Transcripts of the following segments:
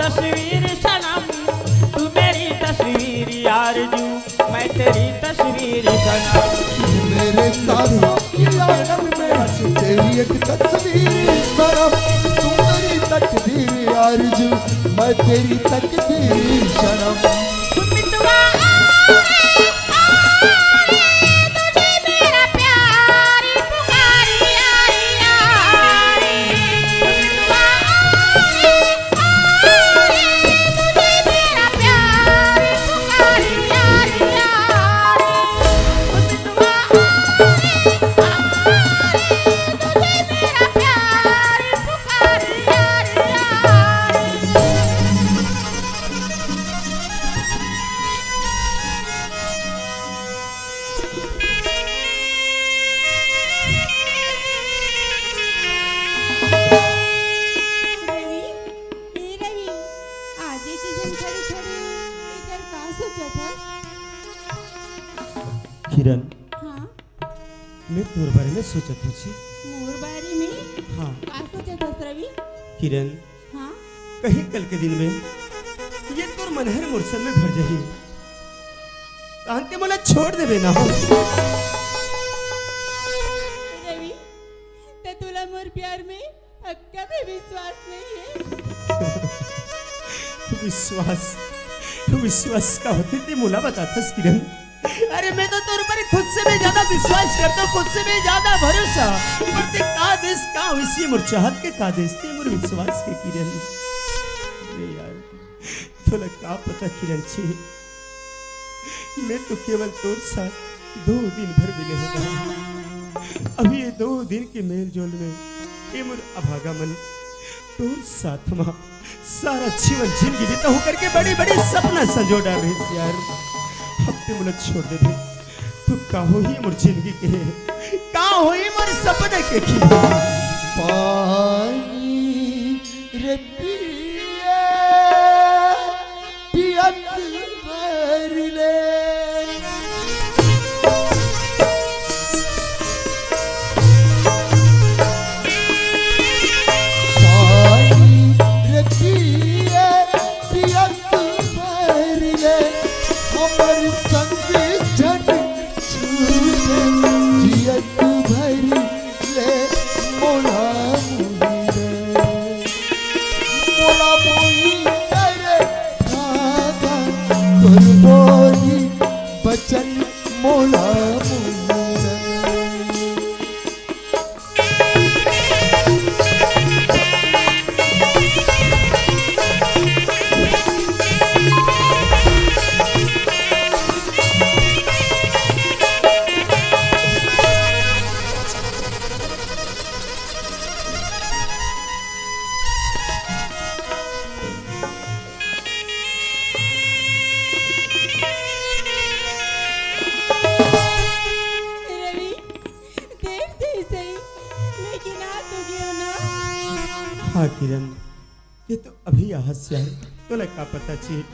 तस्वीर सनम, तू मेरी तस्वीर आरज़ू, मैं तेरी तस्वीर सनम। मेरे साथों की आलम में तेरी एक तस्वीर सनम, तू मेरी तकदीर आरज़ू, मैं तेरी तकदीर सनम। किरण, हाँ मैं तोर बारे में सोचत छी। मोर बारे में हाँ का सोचत हस रवि? किरण, हाँ कहीं कल के दिन में ये तोर मनहर मुरसन में भर जाही, तांते मोला छोड़ देबे ना हो। रवि, ते तुला मोर प्यार में अक्का भी विश्वास नहीं है। विश्वास का होते थे मोला बतातस किरण। अरे मैं तो तोर पर खुद से भी ज्यादा विश्वास करता हूँ, खुद से भी ज्यादा भरोसा। पर ते का देश का इसी मोर चाहत के का देश ते मोर विश्वास के किरण। अरे यार तोला का पता किरण छी, मैं तो केवल तोर साथ 2 दिन भर मिले होगा। अभी ये 2 दिन के मेल जोल में ये मोर अभागा मन तोर साथ मां सारा जीवन जिंदगी बिता हो करके बड़ी बड़ी सपना संजो डाल रही यार। हफ्ते मुझे छोड़ दे दे, तू का हो ही मोर जिंदगी के, का हो ही मोर सपने के की। पानी रे पिए पियत भरले, पानी रे पिए पियत भरले, हमर संग जन छूटे जियत भरले, मोला मुहिरे मोला मुहिरे भागा तोर बोली बचन मोला मुहिरे। रवि, देर से ही सही, लेकिन आ तो गया ना। हाँ किरण, ये तो अभी आहस यार, तो लगा पता छी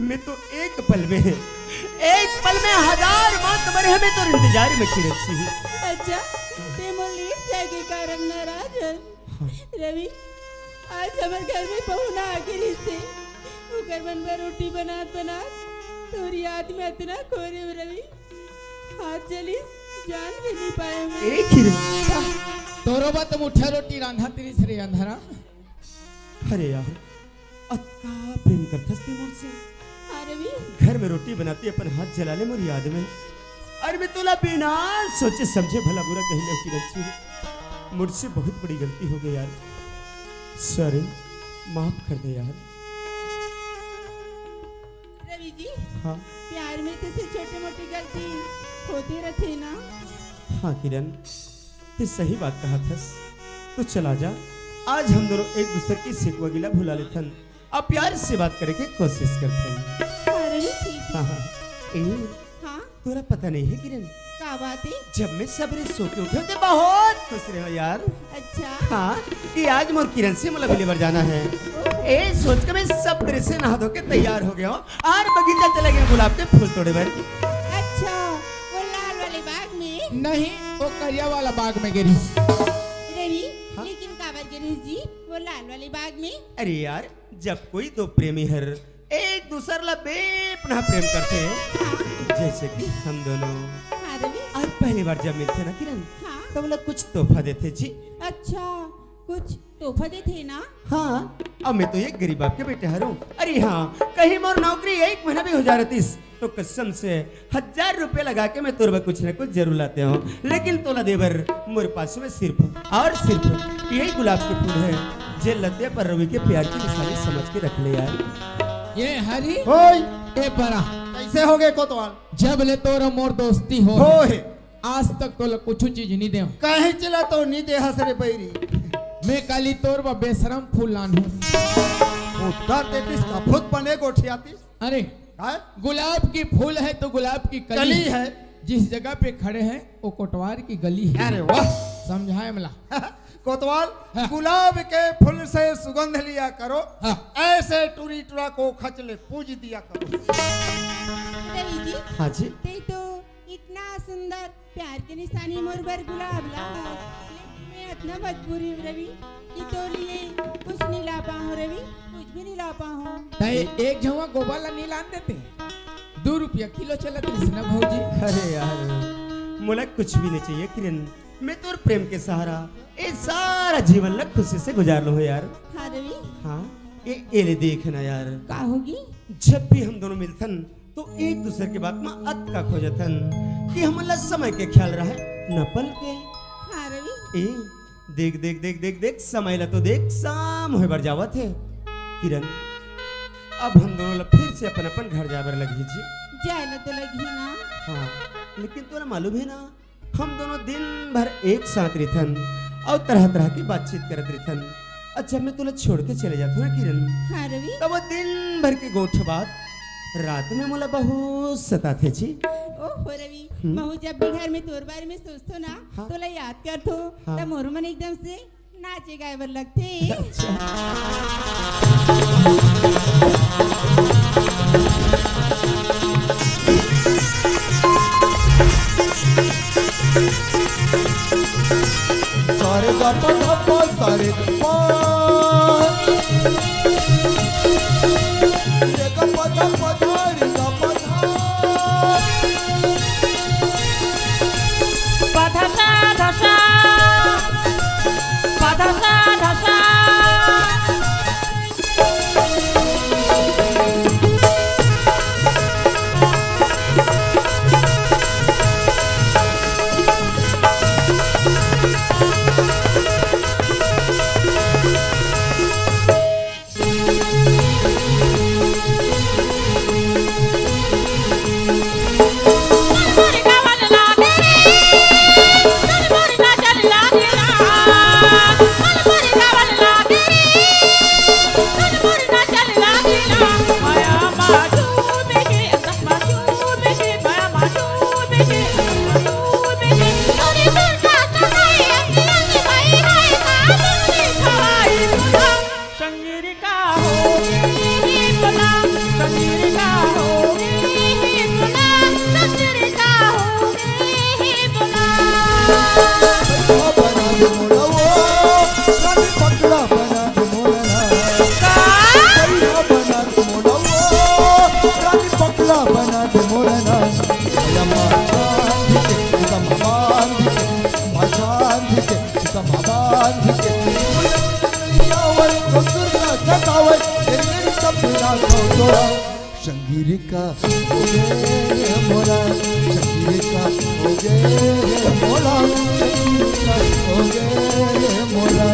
मैं तो एक पल में 1000 बात तुम्हारे हमें तो इंतजार में किरण छी। अच्छा, ते मोर लेट जाके कारण नाराज है। रवि, आज हमारे घर में पहुना आखिर से वो घर मन पर रोटी बनात तोरी याद में इतना खोरे रवि, हाथ जली जान भी नहीं पाए मैं। एक किरण, तोरो बात मुठा रोटी रांधा तेरी श्री अंधारा। अरे यार अत्का प्रेम करथस ते मोर से। हाँ रवि, घर में रोटी बनाती अपन हाथ जला ले मोर याद में। अरे मैं तोला बिना सोचे समझे भला बुरा कहीं ले किरण छी, मुझसे बहुत बड़ी गलती हो गई यार। सॉरी, माफ कर दे यार। रवि जी, हाँ प्यार में तो से छोटी मोटी गलती होती रहती ना। हाँ किरण, तू सही बात कहा थस। तो चला जा, आज हम दोनों एक दूसरे की सिकवा गिला भुला लेथन, अब प्यार से बात करने की कोशिश करते हैं। हाँ रवि, ठीक है। हाँ हाँ ए, हाँ, तोरा पता नहीं है किरण, का बात है? जब मैं सबरे सो के उठे थे बहुत खुश रहे हो यार। अच्छा, हाँ कि आज मोर किरण से मतलब मिले जाना है। ए सोच के मैं सब तरह से नहा धो के तैयार हो गया हूँ और बगीचा चले गए गुलाब के फूल तोड़े भर। अच्छा, वो लाल वाले बाग में? नहीं, वो करिया वाला बाग में गिरी। रवि, हाँ? लेकिन काबर गिरी रवीश जी वो लाल वाले बाग में। अरे यार, जब कोई दो प्रेमी हर एक दूसरे ला बेपनाह प्रेम करते हैं, जैसे कि हम दोनों हाँ रवि। आज पहली बार जब मिलते ना किरण, हाँ। तो बोला कुछ तोहफा देते जी। अच्छा, कुछ तोहफा देते ना। हाँ, अब मैं तो एक गरीब बाप के बेटे हूँ। अरे हाँ, कहीं मोर नौकरी एक महीना भी हो जा रही तो कसम से 1000 रुपए लगा के मैं तोरबा कुछ न कुछ जरूर लाते हूँ, लेकिन तोला देवर मोर पास में सिर्फ और सिर्फ यही गुलाब के फूल है, जे लते पर रवि के प्यार की निशानी समझ के रख ले यार। ये हरी होय ए परा कैसे हो गए कोतवाल? जब ले तोरा मोर दोस्ती हो होय आज तक तो कुछ चीज नहीं दे। काहे चिल्ला तो नी दे हसरे बैरी? मैं काली तोर बा बेशरम फूल लान हूँ। उत्तर देतीस का खुद बने गोठियातीस। अरे हाँ? गुलाब की फूल है तो गुलाब की कली है। जिस जगह पे खड़े हैं वो कोटवार की गली है। अरे वाह समझाए मला। कोतवाल, हाँ। गुलाब के फूल से सुगंध लिया करो, हाँ। ऐसे टूरी टुरा को खचले पूज दिया करो। रवि जी हाँ जी, ते तो इतना सुंदर प्यार की निशानी मोर पर गुलाब ला, लेकिन मैं इतना मजबूरी हूँ रवि कि तो लिए कुछ नहीं ला पाऊँ रवि, कुछ भी नहीं ला पाऊँ। ताई एक झवा गोबाला नहीं लान देते 2 रुपया किलो चला कृष्णा भौजी। अरे यार मोला कुछ भी नहीं चाहिए किरण, मैं तो प्रेम के सहारा ये सारा जीवन लग खुशी से गुजार लो यार। हाँ रवि। हाँ, ये ले देखना यार, का होगी? जब भी हम दोनों मिलथन तो एक दूसरे के बात में अत का खोजथन कि हमला समय के ख्याल रहे न पल के। हाँ रवि। ए देख देख देख देख देख समय ला तो देख शाम होए बर जावत है किरण, अब हम दोनों ला फिर से अपन अपन घर जाबर लगी जी। जाए तो लगी ना। हाँ, लेकिन तोरा मालूम है ना, हम दोनों दिन भर एक साथ रहथन और तरह तरह की बातचीत करत रहथन। अच्छा, मैं तुला छोड़ के चले जाता हूँ ना किरण, हाँ रवि। तब वो दिन भर के गोठ बात रात में मोला बहुत सताते छी। ओह रवि, महू जब भी घर में तोर बारे में सोचतो ना, हाँ। तो ला याद करतो, हाँ। तब मोर मन एकदम से नाचे गाए बर लगते। सारे गा पा सारे गा रे गा पा रे गा पा पाधसा धसा पाधसा धसा शंगीर का हो गए मोला, शंगीर का हो गए मोला, शंगीर का हो गए मोला।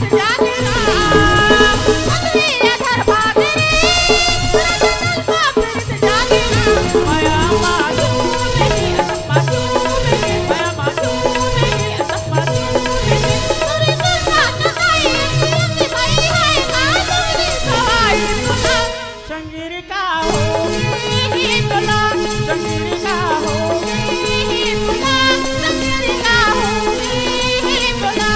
Yeah. संगीर का होगी बोला, संगीर का होगी बोला, संगीर का होगी बोला।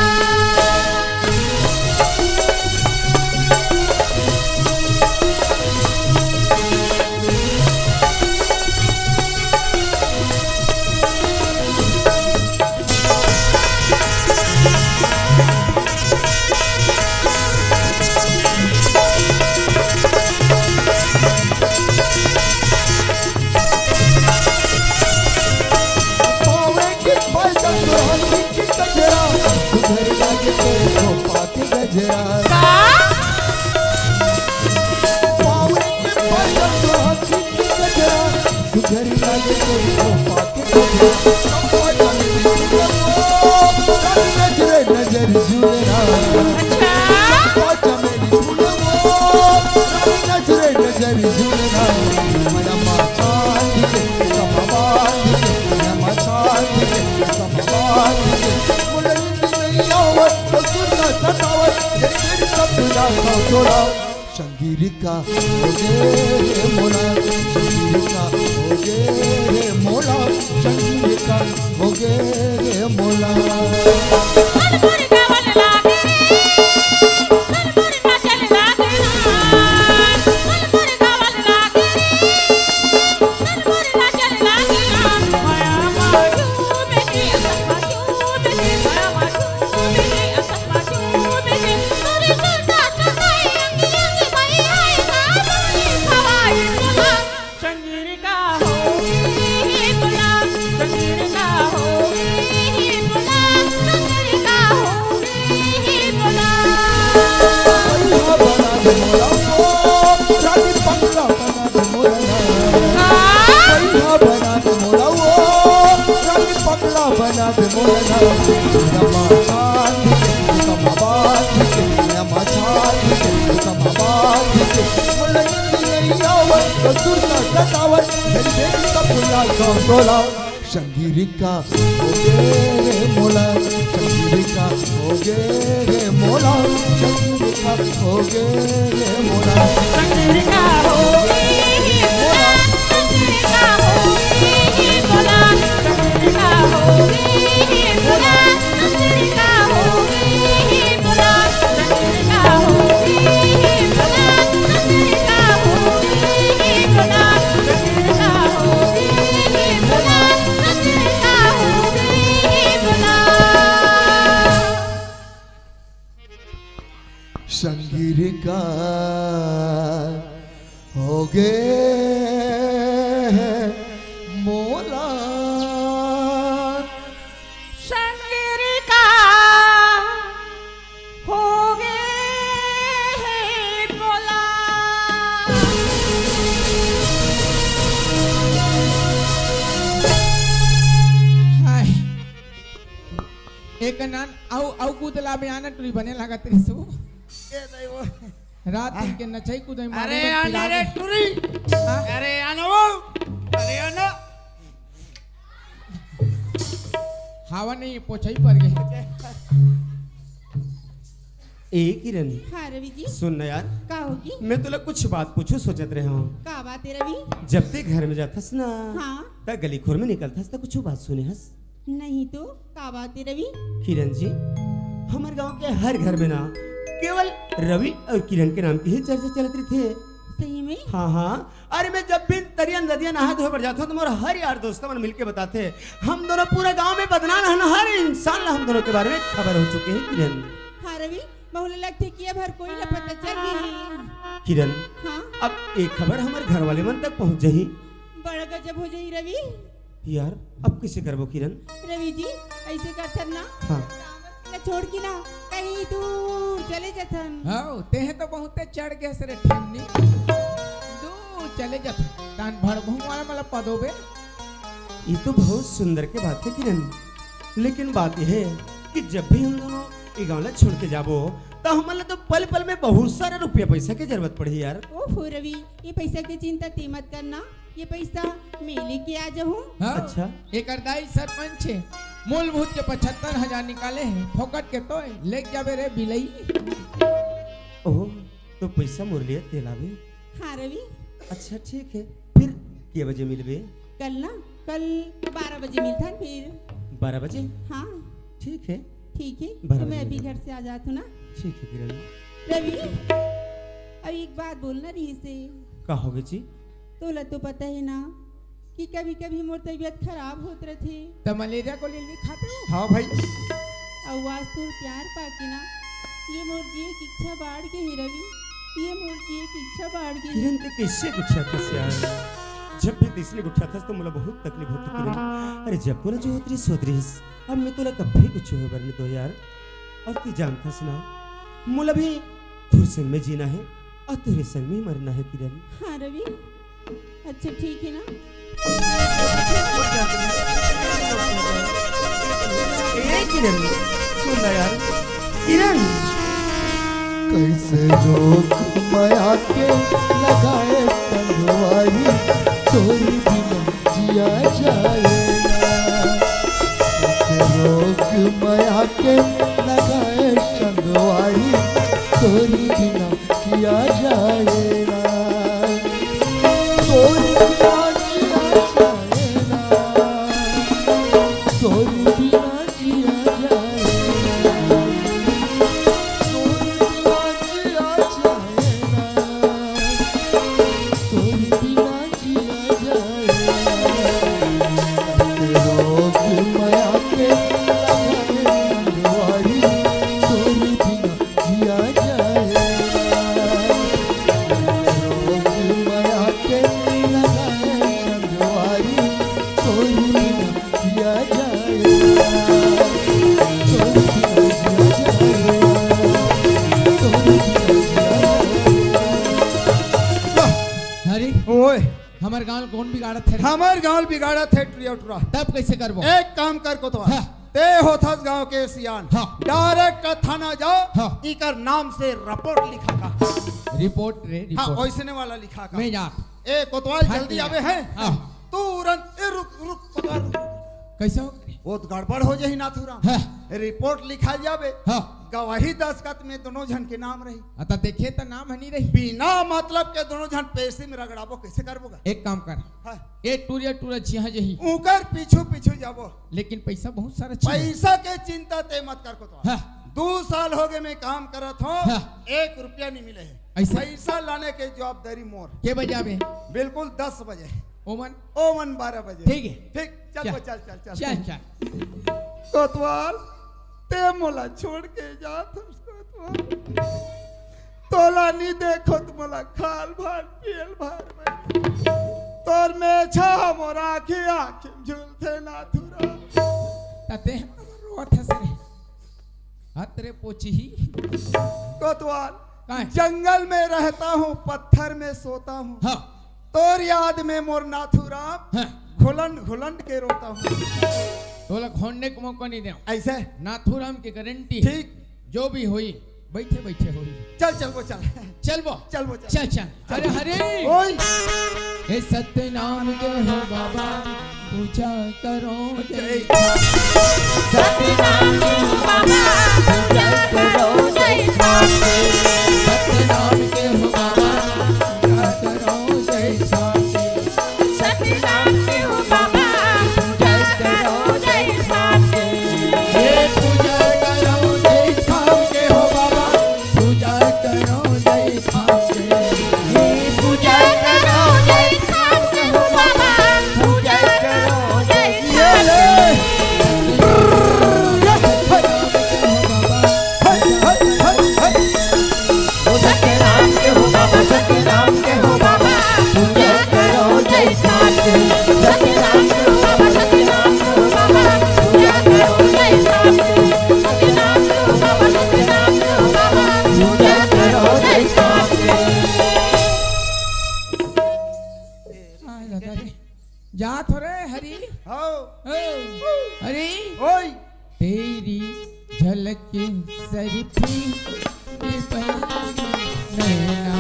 संगीर का होगे मोला, संगीर का होगे मोला, संगीर का होगे मोला। संगीर का होगे मोला, संगीर का होगे मोला, संगीर का होगे मोला, संगीर का होगी बोला, संगीर का होगी बोला, संगीर का होगी बोला, संगीर का होगी बोला, संगीर का होगी बोला, संगीर का होगी बोला, संगीर का होगी बोला, संगीर का होगी बोला। संगीर का होगे मोला, संगीर का होगे बोला। हाय एक नान आउ कूदला में आना टुरी बने लगा तेरी सो रात के नचई कूदई मारे अरे आना रे टुरी, अरे आना वो, अरे आना। हवा नहीं पोछई पर गई। ए किरण हाँ रवि जी, सुन ना यार, का होगी? मैं तुला कुछ बात पूछू सोचत रहे हूँ। का बात है रवि? जब ते घर में जाथस ना, हाँ ता गली खोर में निकलथस ता कुछ बात सुने हस। नहीं तो का बात है रवि? किरण जी, हमारे गांव के हर घर में ना केवल रवि और किरण के नाम की ही चर्चा चलत रही थे। सही में? हाँ हाँ, अरे मैं जब भी तरिया नदिया नहा धोए पर जाता हूँ तो मेरा हर यार दोस्तों मन मिलके बताते हैं, हम दोनों पूरे गांव में बदनाम है, हर इंसान हम दोनों के बारे में खबर हो चुके हैं। किरण हाँ रवि, बहुले लगते कि अब हर कोई ला पता चल गई। किरण, हाँ अब एक खबर हमारे घर वाले मन तक पहुंच जाही। बड़ा गजब हो जाई रवि। यार अब किसे करबो किरण? रवि जी ऐसे करथन ना, हाँ ना छोड़ की ना कहीं दूर चले जाथन। हां ते हैं तो बहुते चढ़ गए सरे ठेमनी दूर चले जात तान भड़ भुवाला मला पदोबे। ये तो बहुत सुंदर के बात है किरण, लेकिन बात यह है कि जब भी हम दोनों ये गाँव छोड़ के जाबो तो हमारे तो पल पल में बहुत सारा रुपया पैसा की जरूरत पड़ी यार। ओहो रवि, ये पैसा की चिंता ते मत करना, ये पैसा मैं लेके आ जाऊँ। हाँ अच्छा। एक दाई सरपंच है, मूलभूत के 75,000 निकाले हैं, फोकट के तो ले जाबे रे बिलई। ओह तो पैसा मुरलिया तेलावे हाँ रवि, अच्छा ठीक है, फिर के बजे मिलबे? कल 12 बजे मिलता है फिर। 12 बजे? हाँ ठीक है। ठीक है, 12 तो मैं बजे अभी मिलता घर से आ जाती हूँ ना। ठीक है किरण। रवि, अब एक बात बोलना रही से। का होगे जी? तोला तो पता है ना कि कभी कभी मोर तबीयत खराब होत रहती, तो मलेरिया गोली नहीं खाते हो? हाँ भाई, और आज तो प्यार पाके ना ये मोर जिए की इच्छा बाढ़ के ही रवि, ये मोर जिए की इच्छा बाढ़ के ही। किरण ते कैसे गुच्छा था यार? जब भी तीसरी गुच्छा था तो मुला बहुत तकलीफ होती किरण। अरे जब तोला जो होतरी सोदरीस, अब मैं तोला कभी कुछ हो बरने दो यार। और तू जानता सुना, मुला भी तुर संग में जीना है और तेरे संग में ही मरना है किरण। हाँ रवि, अच्छा ठीक है ना। ए किरण सुन ना यार, किरण कैसे रोक माया के लगाए संगवारी, तोरी बिना जिया जाएगा। कैसे रोक माया के लगाए संगवारी, तोरी बिना जिया जाएगा। तोरी बिना जिया जाएगा, तोरी बिना जिया जाएगा। हरी, ओए, हमारे गांव कौन बिगाड़त है? हमार गांव बिगाड़ा थे ट्रियोटरा। तब कैसे करबो? एक काम कर को तो हाँ। ते होथस गांव के सियान, हाँ। डायरेक्ट थाना जाओ, हाँ। इकर नाम से रिपोर्ट लिखा का। रिपोर्ट रे हाँ, रिपोर्ट। वैसने वाला लिखा का। मैं जा। ए कोतवाल हाँ, जल्दी ठीक आवे है। हैं। हाँ। तुरंत ए रुक रुक कोतवाल रुक। कैसे हो? वो तो गड़बड़ हो जाही नाथुराम। हाँ। रिपोर्ट लिखा जावे, हाँ। गवाही दस्खत में दोनों जन के नाम रही। अतः देखे तो नाम हनी रही। बिना मतलब के दोनों जन पैसे में रगड़ाबो कैसे करबोगा? एक काम कर, हाँ। ए टूरिया चिहा जही, उकर पीछू पीछू जाबो। लेकिन पैसा बहुत सारा चाहिए। पैसा के चिंता ते मत कर कोतवाल। हाँ। 2 साल हो गए मैं काम करत हूँ, हाँ। 1 रुपया नहीं मिले है। ऐसे? पैसा लाने के जवाबदारी मोर। के बजे में? बिल्कुल 10 बजे। ओमन? ओमन 12 बजे। ठीक है। ठीक, चल चल। वो चल चल चल। चल चल। कोतवाल, ते मोला छोड़ के जात हस कोतवाल। तोला नहीं देखो तो मोला खाल भार पियल भार में। तोर में छा मोरा आँखें झूलते नाथुरा। तते रोत है सरे। हतरे पोची ही। कोतवाल, काहे? जंगल में रहता हूँ, पत्थर में सोता हूँ। हाँ। तोर याद में मोर नाथुराम हाँ। घुलंड घुलंड के रोता हूँ। तोला खोलने को मौका नहीं दे। ऐसे नाथुराम की गारंटी। ठीक। जो भी होई बैठे बैठे होई। चल चल वो चल। चल वो। चल वो चल चल। अरे हरे। ओए, हे सत्य नाम के हो बाबा, पूजा करो जय। सत्य नाम के हो बाबा, पूजा करो जय स्वामी। सत्य नाम के हो बाबा, पूजा करो जय स्वामी। सत्य नाम के हो बाबा, पूजा करो जय स्वामी। ये पूजा करो जय स्वामी के हो बाबा, पूजा करो जय स्वामी। ये पूजा करो जय स्वामी हो बाबा, पूजा करो जय स्वामी। सत्य नाम के हो बाबा, सत्य नाम के हो बाबा, पूजा करो जय स्वामी। सत्य नाम के हो बाबा, सत्य नाम के हो बाबा, पूजा करो जय स्वामी। सत्य नाम के हो बाबा, सत्य नाम के हो बाबा, पूजा करो जय स्वामी। जा थोड़े हरी। आओ, हरी ओए, तेरी झलक सरफी नैना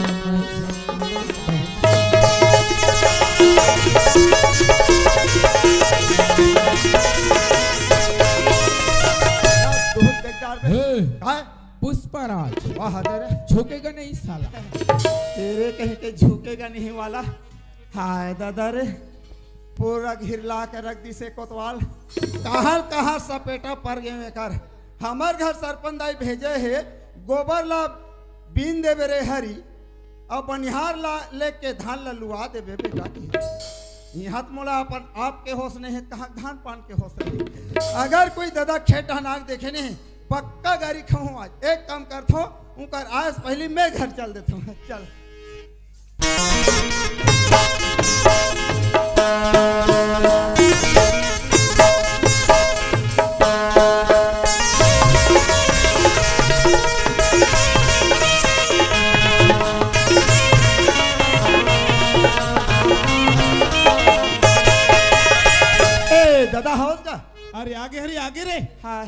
दूध बेकार में। हाँ, पुष्पराज वाह दे रे। झुकेगा नहीं साला। तेरे कहीं के झुकेगा नहीं वाला। हाय दादा रे, पूरा घिरला के रख दी से कोतवाल। कहाँ सपेटा पड़ गए कर। हमार घर सरपंच दाई भेजे है गोबर ला बीन देवे रे हरी, और बनिहार ला लेके धान ला लुआ देवे बेटा की। यहाँ मोला अपन आपके होश नहीं है, कहाँ धान पान के होश नहीं। अगर कोई दादा खेत नाक देखे नहीं पक्का गाड़ी खाऊं आज। एक काम करता हूँ, उनकर आज पहले मैं घर चल देता हूँ। चल दादा हो का। अरे आगे हरी आगे रे। हाय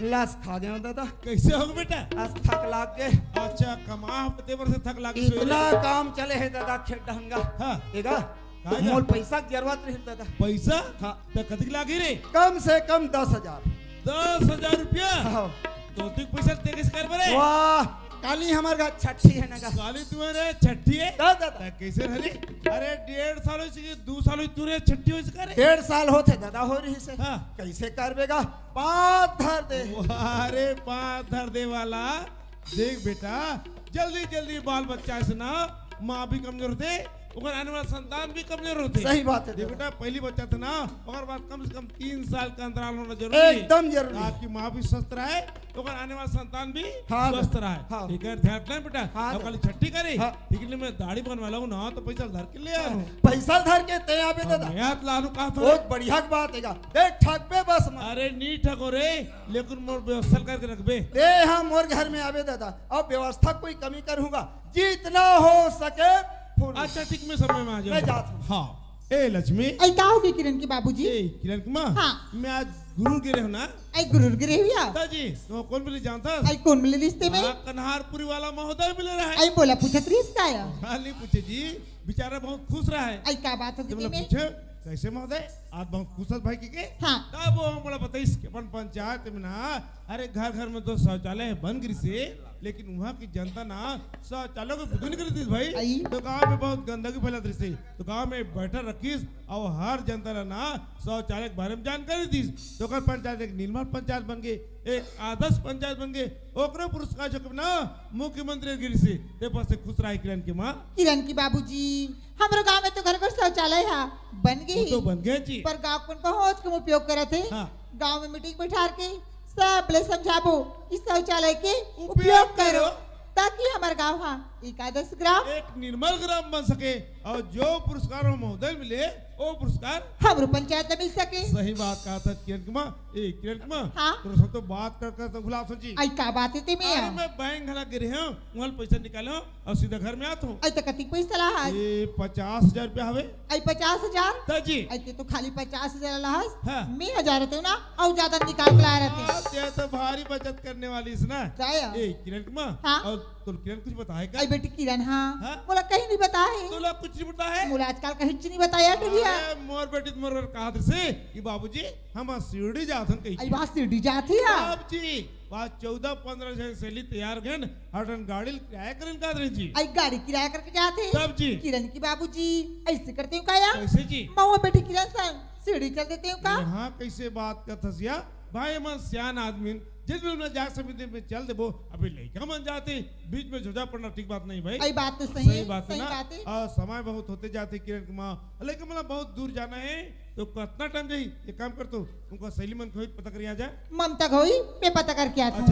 लाश खा गए दादा। कैसे हो बेटा? आज थक लाग गए। अच्छा कमा देवर से थक लाग इतना काम चले है दादा खेत ढंगा। हाँ देगा काहेगा? मोल पैसा की जरूरत नहीं दादा। पैसा? हाँ। तो कतिक लागी रे? कम से कम 10,000। 10,000 रुपया? हाँ। तो तू पैसा ते कैसे कर बरे? वाह काली हमार का छठी है ना का। काली तुम्हारे छठी है? दादा ता कैसे हरी? अरे 1.5 साल हो सके 2 साल हो तूने छठी हो सके रे? 1.5 साल होते दादा हो रही से। हाँ। कैसे कर बेगा 5 धर दे। अरे 5 धर दे वाला। देख बेटा जल्दी जल्दी बाल बच्चा से ना माँ भी कमजोर थे, और आने वाला संतान भी कमजोर होते। सही बात है देख दादा। बेटा पहली बच्चा था ना, और बाद कम से कम 3 साल का अंतराल होना जरूरी है। एकदम जरूरी है। आपकी माँ भी स्वस्थ रहे, और आने वाला संतान भी हाँ, स्वस्थ रहे। हाँ। ठीक है ध्यान रखना बेटा। हाँ, अब खाली छठी करे। हाँ। ठीक है मैं दाढ़ी बनवा लाऊं ना तो पैसा धर के ले आऊं। पैसा धर के ते आबे दादा। मैं हाथ लालू कहा था। बहुत बढ़िया बात है। देख ठगबे बस मत। अरे नी ठगो रे, लेकिन मोर व्यवस्था करके रखबे। दे हम और घर में आवे दादा। अब व्यवस्था कोई कमी करूंगा जितना हो सके फुल। अच्छा ठीक मैं समय में आ मैं जाता हूँ। हाँ ए लक्ष्मी। ऐ का होगी किरण की बाबूजी? ए किरण की माँ। हाँ। मैं आज गुरु गिरे हूँ ना। ऐ गुरुर गिरे हुआ। जी तो कौन मिले जानता? ऐ कौन मिले रिश्ते में? कन्हारपुरी वाला महोदय मिले रहा है। ऐ बोला पूछत रिश्ता आया। खाली पूछे जी, बेचारा बहुत खुश रहा है। ऐ का बात होगी जब मैंने में? पूछे कैसे महोदय आज बहुत खुश है भाई के? हाँ। तब वो बोला बताइए कि अपन पंचायत में ना, अरे घर घर में 2 शौचालय बन गई से, लेकिन वहाँ की जनता ना शौचालय को भुगन कर दी भाई। आई। तो गांव में बहुत गंदगी फैला रही थी, तो गांव में बैठक रखीस और हर जनता ना शौचालय के बारे में जानकारी दी। तो कल पंचायत एक निर्मल पंचायत बन गई, एक आदर्श पंचायत बन गई। ओकरो पुरस्कार जो ना मुख्यमंत्री गिरी से ते पास से खुश रहा किरण की माँ। किरण की बाबूजी हमारे गांव में तो घर घर शौचालय है बन गई। वो तो बन गए जी। पर गांव को बहुत कम उपयोग करे थे। हाँ। गांव में मीटिंग बैठा के सब ले समझाबो इस शौचालय के उपयोग उपयोग करो, करो। ताकि हमारे गांव हाँ एक आदर्श ग्राम एक निर्मल ग्राम बन सके, और जो पुरस्कार महोदय मिले वो पुरस्कार हमारे पंचायत में मिल सके। सही बात कहा था किरण की माँ। ए किरण की माँ। हाँ। तो सब तो बात कर तो खुला सोची। ऐ का बात है ते में? अरे मैं बैंक घला गिरे हूँ, वहाँ पैसा निकाले हूँ और सीधा घर में आता हूँ। ऐ तो कति पैसा लहास? ये 50,000 रुपया हवे। ऐ 50,000? ताजी। ऐ ते तो खाली 50,000 लहास। हाँ। मैं 1,000 रहते ना और ज्यादा निकाल के लाए रहते। आप ये तो भारी बचत करने वाली इस ना। जाया। ए किरण की माँ। हाँ। और तो किरण कुछ बताएगा? ऐ बेटी किरण हाँ हाँ? बोला कहीं नहीं बता है। तो लोग कुछ नहीं पता है। बोला आजकल कहीं नहीं बताया टिविया। अरे मोर बेटी मोर कहा से कि बाबूजी हम शिरडी जात हन ऐ कहीं। वहाँ सीढ़ी जाती है। अब जी बात 14-15 जन सैली तैयार गन हटन गाड़ी किराया करन का दरे जी। आई गाड़ी किराया करके जाते। तब जी। किरण की बाबूजी ऐसे करते हो क्या? कैसे जी? मऊआ बेटी किरण सन सीढ़ी चल देते हो का? यहाँ कैसे बात का थसिया भाई मन सियान आदमी जिस भी में जाग समिति में चल देबो, अभी लड़का मन जाते बीच में झोझा पड़ना ठीक बात नहीं भाई। आई बात तो सही है। बात है सही ना। बात है। और समय बहुत होते जाते किरण की माँ, लेकिन मतलब बहुत दूर जाना है तो कितना टाइम जाई? एक काम कर तो उनको सहेली मन को पता करिया जाए। ममता होई मैं पता करके आता हूँ।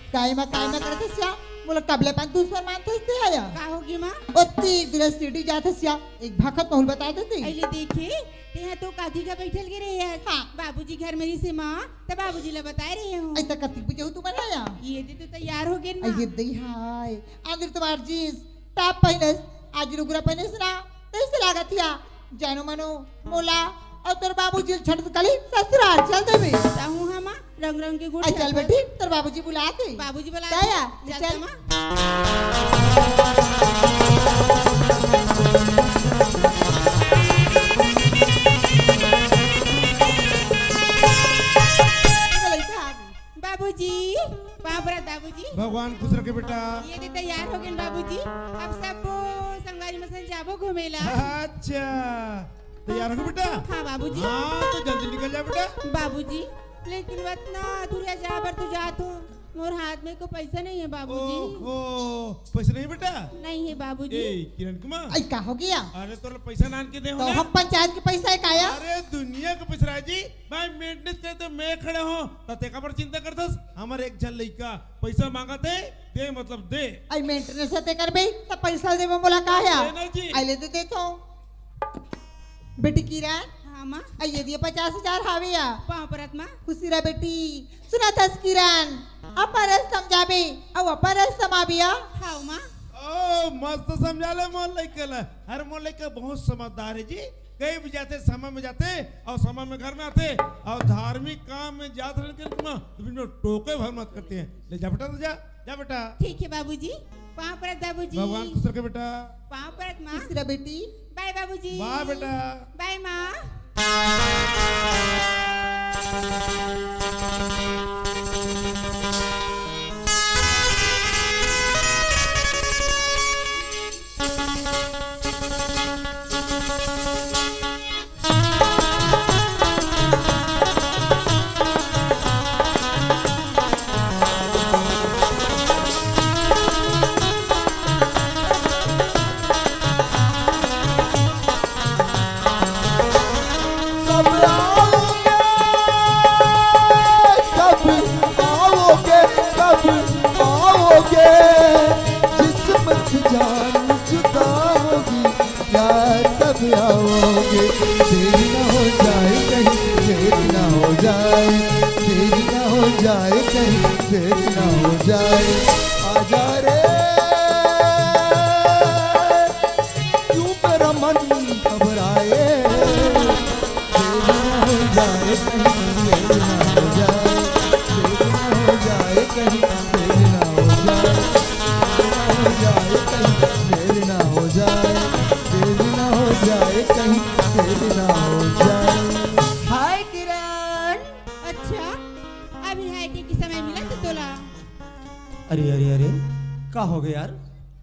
अच्छा काय मा करते स्या बोला कबले पण दुसर मानते या का होगी माँ ओती दुला सीढ़ी जाते सिया एक भाखत बहुल बता देती अले देखे ते यहाँ तो काकी का बैठल के रहे यार हाँ। बाबूजी घर मेरी से माँ तो बाबूजी ला बता रहे हूँ ऐसा कति बुझे तू बनाया ये दे तो तैयार हो गए ना अये दई हाय आदिर तुम्हार जींस टॉप पहनस आज रुगरा पहनस ना कैसे लागत या जानो मनो मोला और तेरे बाबूजी छड़ कली ससुराल चल दे बे ताहू हाँ माँ रंग रंग के गुड़ चल बेटी तेरे बाबूजी बुलाते बाबूजी बुला दया चलता चल माँ बाबूजी बाबरा बाबूजी भगवान खुश रखे बेटा। ये दे तैयार हो गए बाबूजी अब सब संगवारी मसन जाबो घूमेला अच्छा तैयार हो बेटा। हाँ बाबूजी हाँ तो जल्दी निकल जा बेटा। बाबूजी लेकिन वत ना दूरिया जा बर तू जा तो मोर हाथ में को पैसा नहीं है बाबूजी ओहो पैसे नहीं बेटा। नहीं है बाबूजी ए किरण कुमार आई का हो गया अरे तो पैसा नान के दे हो तो ना? हम पंचायत के पैसा है काया अरे दुनिया का पैसा है जी भाई मेंटेनेंस करे तो मैं खड़े हो तो ते का पर चिंता करतस हमारे एक झल लइका पैसा मांगा थे दे मतलब दे आई मेंटेनेंस ते कर बे तब पैसा दे बोला का है देना जी। आई ले दे तो बेटी किरण हाँ माँ आई ये दिए 50,000 हावे या पाँव परत माँ खुशी रा बेटी सुना था किरण अपरस समझाबे औ अपरस समाबिया हाँ माँ ओ मस्त समझा ले मोल लइका ला हर मोल लइका बहुत समझदार है जी कहीं भी जाते समय में जाते और समय में घर में आते और धार्मिक काम में जाते रहते तो बिना टोके भर मत करते हैं ले जा बेटा तो जा बेटा। ठीक है बाबूजी पाँव परत बाबूजी भगवान खुश रखे बेटा। पाँव परत माँ खुशी रा बेटी बाय बाबूजी वाह बेटा। बाय माँ हाय किरण अच्छा अभी है कि समय मिला तो तोला अरे अरे अरे का हो गया यार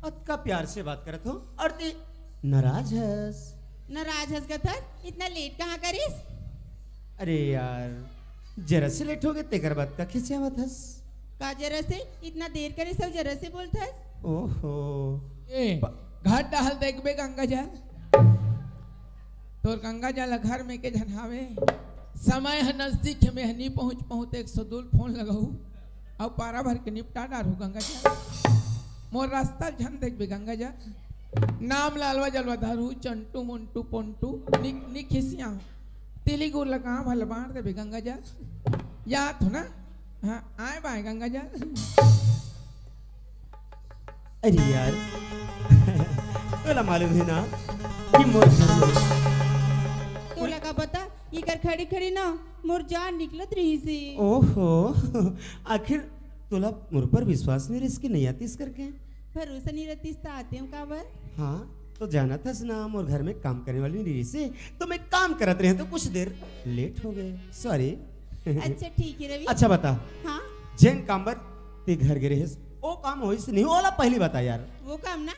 अतका प्यार से बात करत हो और ते नाराज हस नाराज हंस का था इतना लेट कहाँ करिस अरे यार जरा से लेट हो गए तेकर बात का खिसिया मत हस का जरा से इतना देर करे सब जरा से बोलता ओहो ए घाट डाल देखबे गंगा जल तोर गंगा जल घर में के झनावे समय है नजदीक है मैं नहीं पहुंच एक सदुल फोन लगाऊ अब पारा भर के निपटा डारू गंगा जल मोर रास्ता झन देखबे गंगा जल नाम लालवा जलवा धारू चंटू मुंटू पोंटू निक खिसिया तिली गुर लगा भल बांट देबे गंगा जल याद हो ना हाँ आए बाय गंगा जल अरे यार तोला मालूम है ना कि मोर घर में तोला का पता ये कर खड़ी खड़ी ना मोर जान निकलत रही से ओहो आखिर तोला मुझ पर विश्वास नहीं रिस की नहीं आती इस करके भरोसा नहीं रहती आते हूँ काबर हाँ तो जाना था नाम और घर में काम करने वाली नहीं रही से तो मैं काम करते रहे तो कुछ देर लेट हो गए सॉरी अच्छा ठीक है रवि अच्छा बता हाँ जैन काम बर ते घर गिरे ओ काम हो नहीं ओला पहली बता यार वो काम ना